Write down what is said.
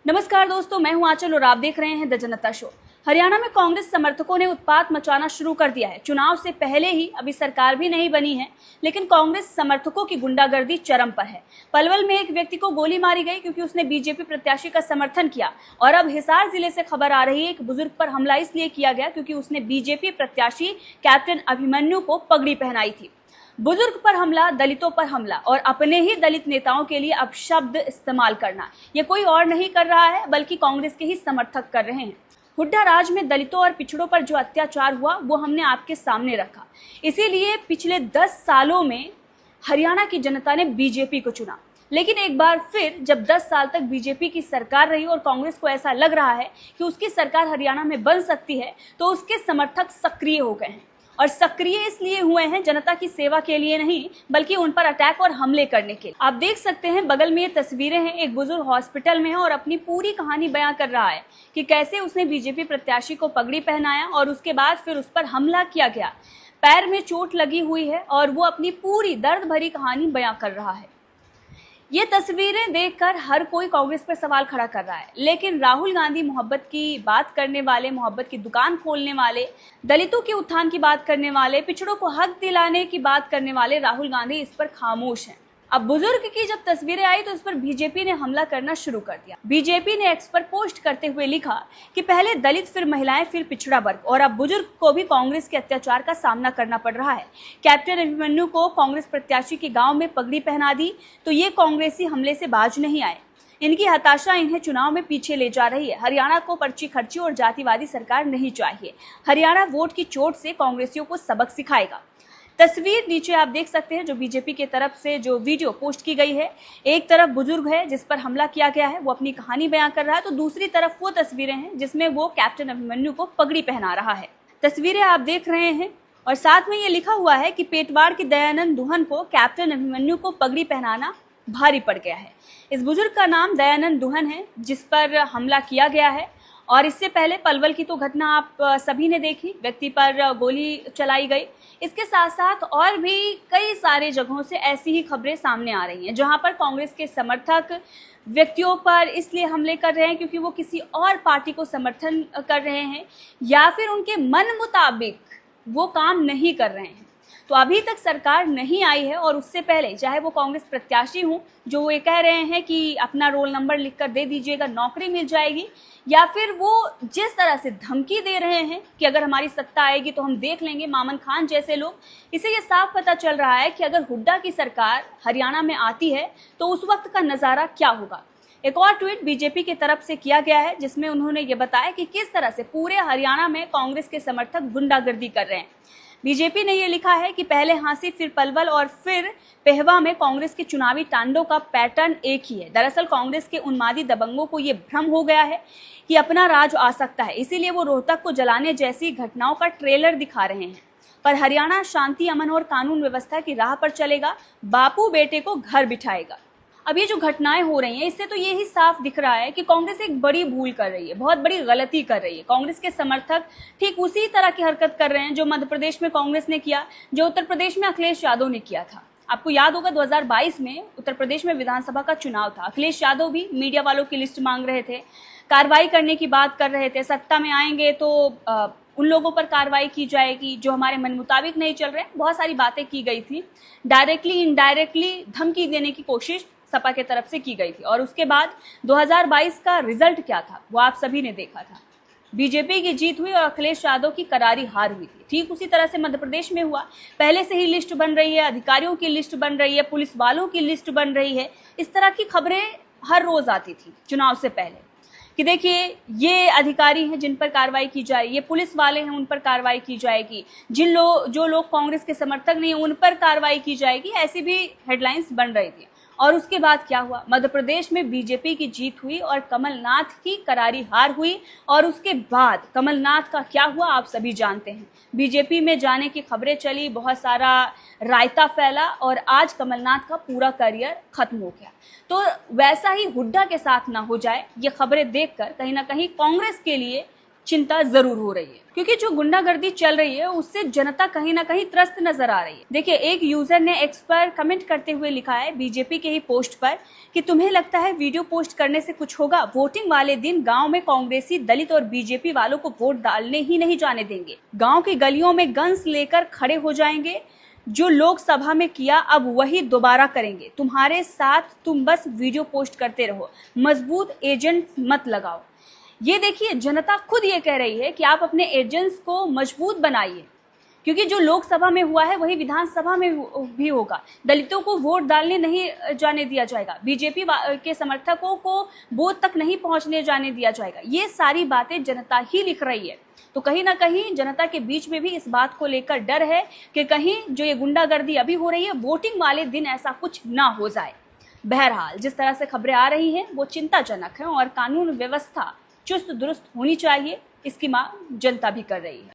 नमस्कार दोस्तों, मैं हूं आंचल और आप देख रहे हैं द जनता शो। हरियाणा में कांग्रेस समर्थकों ने उत्पात मचाना शुरू कर दिया है। चुनाव से पहले ही अभी सरकार भी नहीं बनी है, लेकिन कांग्रेस समर्थकों की गुंडागर्दी चरम पर है। पलवल में एक व्यक्ति को गोली मारी गई क्योंकि उसने बीजेपी प्रत्याशी का समर्थन किया। और अब हिसार जिले से खबर आ रही है, एक बुजुर्ग पर हमला इसलिए किया गया क्योंकि उसने बीजेपी प्रत्याशी कैप्टन अभिमन्यु को पगड़ी पहनाई थी। बुजुर्ग पर हमला, दलितों पर हमला और अपने ही दलित नेताओं के लिए अपशब्द इस्तेमाल करना, ये कोई और नहीं कर रहा है बल्कि कांग्रेस के ही समर्थक कर रहे हैं। हुड्डा राज में दलितों और पिछड़ों पर जो अत्याचार हुआ वो हमने आपके सामने रखा। इसीलिए पिछले 10 सालों में हरियाणा की जनता ने बीजेपी को चुना। लेकिन एक बार फिर जब 10 साल तक बीजेपी की सरकार रही और कांग्रेस को ऐसा लग रहा है कि उसकी सरकार हरियाणा में बन सकती है, तो उसके समर्थक सक्रिय हो गए हैं। और सक्रिय इसलिए हुए हैं जनता की सेवा के लिए नहीं, बल्कि उन पर अटैक और हमले करने के लिए। आप देख सकते हैं बगल में ये तस्वीरें हैं, एक बुजुर्ग हॉस्पिटल में है और अपनी पूरी कहानी बयां कर रहा है कि कैसे उसने बीजेपी प्रत्याशी को पगड़ी पहनाया और उसके बाद फिर उस पर हमला किया गया। पैर में चोट लगी हुई है और वो अपनी पूरी दर्द भरी कहानी बयां कर रहा है। ये तस्वीरें देखकर हर कोई कांग्रेस पर सवाल खड़ा कर रहा है, लेकिन राहुल गांधी मोहब्बत की बात करने वाले, मोहब्बत की दुकान खोलने वाले, दलितों के उत्थान की बात करने वाले, पिछड़ों को हक दिलाने की बात करने वाले राहुल गांधी इस पर खामोश हैं। अब बुजुर्ग की जब तस्वीरें आई तो इस पर बीजेपी ने हमला करना शुरू कर दिया। बीजेपी ने एक्स पर पोस्ट करते हुए लिखा कि पहले दलित, फिर महिलाएं, फिर पिछड़ा वर्ग, और अब बुजुर्ग को भी कांग्रेस के अत्याचार का सामना करना पड़ रहा है। कैप्टन अभिमन्यु को कांग्रेस प्रत्याशी के गांव में पगड़ी पहना दी तो ये कांग्रेसी हमले से बाज नहीं आए। इनकी हताशा इन्हें चुनाव में पीछे ले जा रही है। हरियाणा को पर्ची खर्ची और जातिवादी सरकार नहीं चाहिए। हरियाणा वोट की चोट से कांग्रेसियों को सबक सिखाएगा। तस्वीर नीचे आप देख सकते हैं जो बीजेपी की तरफ से जो वीडियो पोस्ट की गई है। एक तरफ बुजुर्ग है जिस पर हमला किया गया है, वो अपनी कहानी बयां कर रहा है, तो दूसरी तरफ वो तस्वीरें हैं जिसमें वो कैप्टन अभिमन्यु को पगड़ी पहना रहा है। तस्वीरें आप देख रहे हैं और साथ में ये लिखा हुआ है कि पेटवाड़ की दयानंद दुहन को कैप्टन अभिमन्यु को पगड़ी पहनाना भारी पड़ गया है। इस बुजुर्ग का नाम दयानंद दुहन है जिस पर हमला किया गया है। और इससे पहले पलवल की तो घटना आप सभी ने देखी, व्यक्ति पर गोली चलाई गई। इसके साथ साथ और भी कई सारे जगहों से ऐसी ही खबरें सामने आ रही हैं जहां पर कांग्रेस के समर्थक व्यक्तियों पर इसलिए हमले कर रहे हैं क्योंकि वो किसी और पार्टी को समर्थन कर रहे हैं या फिर उनके मन मुताबिक वो काम नहीं कर रहे हैं। तो अभी तक सरकार नहीं आई है और उससे पहले चाहे वो कांग्रेस प्रत्याशी हों जो वो ये कह रहे हैं कि अपना रोल नंबर लिखकर दे दीजिएगा, नौकरी मिल जाएगी, या फिर वो जिस तरह से धमकी दे रहे हैं कि अगर हमारी सत्ता आएगी तो हम देख लेंगे, मामन खान जैसे लोग, इसे ये साफ पता चल रहा है कि अगर हुड्डा की सरकार हरियाणा में आती है तो उस वक्त का नज़ारा क्या होगा। एक और ट्वीट बीजेपी की तरफ से किया गया है जिसमें उन्होंने ये बताया कि किस तरह से पूरे हरियाणा में कांग्रेस के समर्थक गुंडागर्दी कर रहे हैं। बीजेपी ने ये लिखा है कि पहले हांसी, फिर पलवल और फिर पेहवा में कांग्रेस के चुनावी टांडों का पैटर्न एक ही है। दरअसल कांग्रेस के उन्मादी दबंगों को ये भ्रम हो गया है कि अपना राज आ सकता है, इसीलिए वो रोहतक को जलाने जैसी घटनाओं का ट्रेलर दिखा रहे हैं। पर हरियाणा शांति, अमन और कानून व्यवस्था की राह पर चलेगा, बापू बेटे को घर बिठाएगा। अब ये जो घटनाएं हो रही हैं इससे तो ये ही साफ दिख रहा है कि कांग्रेस एक बड़ी भूल कर रही है, बहुत बड़ी गलती कर रही है। कांग्रेस के समर्थक ठीक उसी तरह की हरकत कर रहे हैं जो मध्य प्रदेश में कांग्रेस ने किया, जो उत्तर प्रदेश में अखिलेश यादव ने किया था। आपको याद होगा 2022 में उत्तर प्रदेश में विधानसभा का चुनाव था। अखिलेश यादव भी मीडिया वालों की लिस्ट मांग रहे थे, कार्रवाई करने की बात कर रहे थे, सत्ता में आएंगे तो उन लोगों पर कार्रवाई की जाएगी जो हमारे मन मुताबिक नहीं चल रहे। बहुत सारी बातें की गई थी, डायरेक्टली इनडायरेक्टली धमकी देने की कोशिश सपा के तरफ से की गई थी। और उसके बाद 2022 का रिजल्ट क्या था वो आप सभी ने देखा था। बीजेपी की जीत हुई और अखिलेश यादव की करारी हार हुई थी। ठीक उसी तरह से मध्य प्रदेश में हुआ। पहले से ही लिस्ट बन रही है, अधिकारियों की लिस्ट बन रही है, पुलिस वालों की लिस्ट बन रही है। इस तरह की खबरें हर रोज आती थी चुनाव से पहले कि देखिए ये अधिकारी हैं जिन पर कार्रवाई की जाए, ये पुलिस वाले हैं उन पर कार्रवाई की जाएगी, जो लोग कांग्रेस के समर्थक नहीं हैं उन पर कार्रवाई की जाएगी। ऐसी भी हेडलाइंस बन रही थी। और उसके बाद क्या हुआ, मध्य प्रदेश में बीजेपी की जीत हुई और कमलनाथ की करारी हार हुई। और उसके बाद कमलनाथ का क्या हुआ आप सभी जानते हैं। बीजेपी में जाने की खबरें चली, बहुत सारा रायता फैला और आज कमलनाथ का पूरा करियर खत्म हो गया। तो वैसा ही हुड्डा के साथ ना हो जाए, ये खबरें देखकर कहीं ना कहीं कांग्रेस के लिए चिंता जरूर हो रही है, क्योंकि जो गुंडागर्दी चल रही है उससे जनता कहीं ना कहीं त्रस्त नजर आ रही है। देखिए, एक यूजर ने एक्स पर कमेंट करते हुए लिखा है बीजेपी के ही पोस्ट पर कि तुम्हें लगता है वीडियो पोस्ट करने से कुछ होगा? वोटिंग वाले दिन गांव में कांग्रेसी, दलित और बीजेपी वालों को वोट डालने ही नहीं जाने देंगे। गांव की गलियों में गन्स लेकर खड़े हो जाएंगे। जो लोकसभा में किया अब वही दोबारा करेंगे तुम्हारे साथ। तुम बस वीडियो पोस्ट करते रहो, मजबूत एजेंट मत लगाओ। ये देखिए, जनता खुद ये कह रही है कि आप अपने एजेंट्स को मजबूत बनाइए, क्योंकि जो लोकसभा में हुआ है वही विधानसभा में भी होगा। दलितों को वोट डालने नहीं जाने दिया जाएगा, बीजेपी के समर्थकों को बूथ तक नहीं पहुंचने जाने दिया जाएगा। ये सारी बातें जनता ही लिख रही है। तो कहीं ना कहीं जनता के बीच में भी इस बात को लेकर डर है कि कहीं जो ये गुंडागर्दी अभी हो रही है, वोटिंग वाले दिन ऐसा कुछ ना हो जाए। बहरहाल, जिस तरह से खबरें आ रही हैं वो चिंताजनक है और कानून व्यवस्था चुस्त दुरुस्त होनी चाहिए, इसकी मांग जनता भी कर रही है।